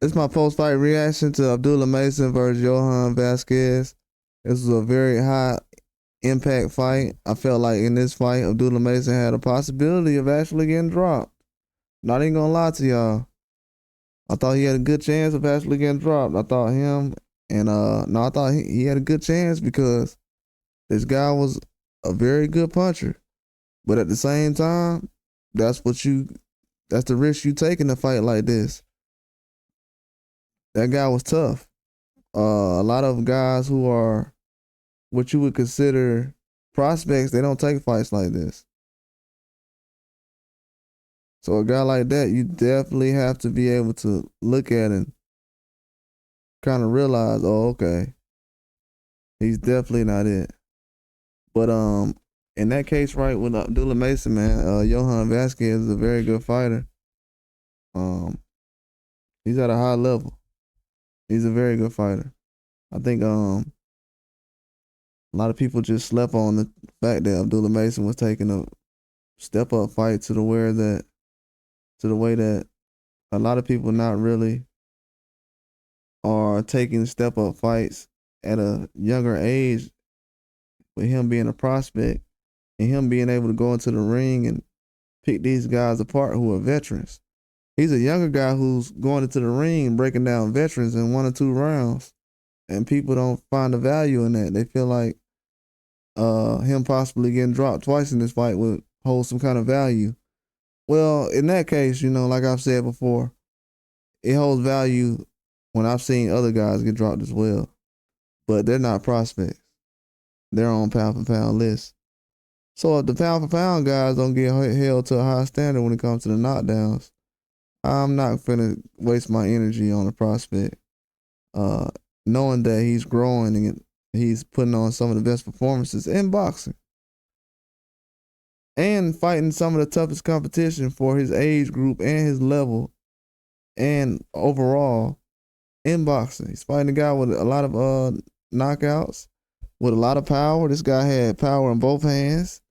This is my post-fight reaction to Abdullah Mason versus Johan Vasquez. This was a very high impact fight. I felt like in this fight, Abdullah Mason had a possibility of actually getting dropped. Not even gonna lie to y'all. I thought he had a good chance of actually getting dropped. I thought him and I thought he had a good chance because this guy was a very good puncher. But at the same time, that's the risk you take in a fight like this. That guy was tough. A lot of guys who are what you would consider prospects, they don't take fights like this. So a guy like that, you definitely have to be able to look at and kind of realize, oh, okay, he's definitely not it. But in that case, right, with Abdullah Mason, man, Johan Vasquez is a very good fighter. He's at a high level. He's a very good fighter. I think a lot of people just slept on the fact that Abdullah Mason was taking a step up fight to the way that a lot of people not really are taking step up fights at a younger age, with him being a prospect and him being able to go into the ring and pick these guys apart who are veterans. He's a younger guy who's going into the ring and breaking down veterans in 1 or 2 rounds. And people don't find the value in that. They feel like him possibly getting dropped twice in this fight would hold some kind of value. Well, in that case, like I've said before, it holds value when I've seen other guys get dropped as well. But they're not prospects. They're on pound-for-pound list. So if the pound-for-pound guys don't get held to a high standard when it comes to the knockdowns, I'm not finna waste my energy on a prospect. Knowing that he's growing and he's putting on some of the best performances in boxing. And fighting some of the toughest competition for his age group and his level and overall in boxing. He's fighting a guy with a lot of knockouts, with a lot of power. This guy had power in both hands.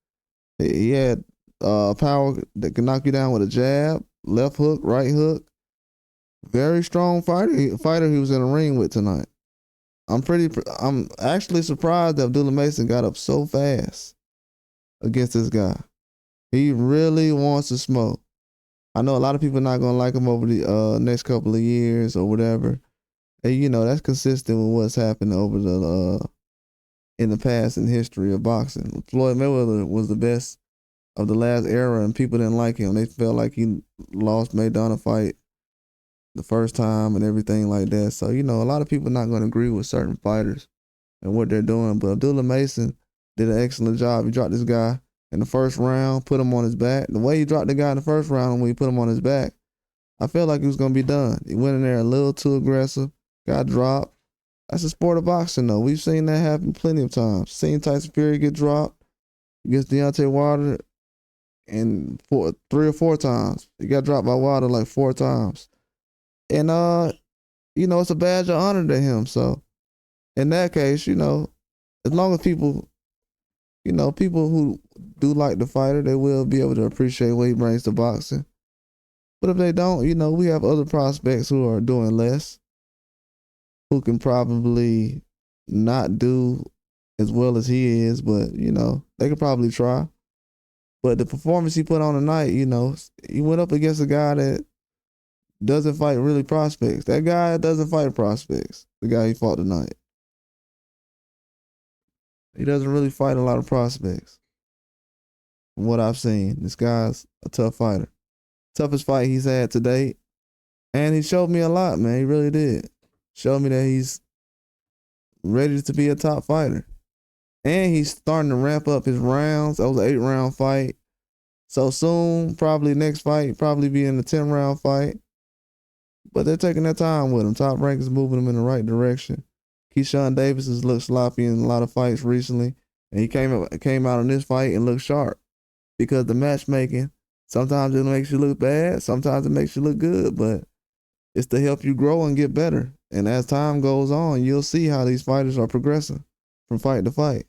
He had power that can knock you down with a jab, left hook, right hook. Very strong fighter he was in the ring with tonight. I'm actually surprised that Abdullah Mason got up so fast against this guy. He really wants to smoke. I know a lot of people are not gonna like him over the next couple of years or whatever. And that's consistent with what's happened over in the past in history of boxing. Floyd Mayweather was the best of the last era, and people didn't like him. They felt like he lost Maidana fight the first time and everything like that. So, a lot of people are not going to agree with certain fighters and what they're doing. But Abdullah Mason did an excellent job. He dropped this guy in the first round, put him on his back. The way he dropped the guy in the first round when he put him on his back, I felt like he was going to be done. He went in there a little too aggressive, got dropped. That's a sport of boxing, though. We've seen that happen plenty of times. Seen Tyson Fury get dropped against Deontay Wilder and 3 or 4 times. He got dropped by Wilder like 4 times. And, it's a badge of honor to him. So, in that case, as long as people who do like the fighter, they will be able to appreciate what he brings to boxing. But if they don't, we have other prospects who are doing less, who can probably not do as well as he is, but, they could probably try. But the performance he put on tonight, he went up against a guy that doesn't fight really prospects. That guy doesn't fight prospects, the guy he fought tonight. He doesn't really fight a lot of prospects. From what I've seen, this guy's a tough fighter. Toughest fight he's had to date. And he showed me a lot, man. He really did. Showed me that he's ready to be a top fighter. And he's starting to ramp up his rounds. That was an 8-round fight. So soon, probably next fight, probably be in the 10-round fight. But they're taking their time with him. Top Rank is moving him in the right direction. Keyshawn Davis has looked sloppy in a lot of fights recently. And he came out in this fight and looked sharp. Because the matchmaking, sometimes it makes you look bad. Sometimes it makes you look good. But it's to help you grow and get better. And as time goes on, you'll see how these fighters are progressing from fight to fight.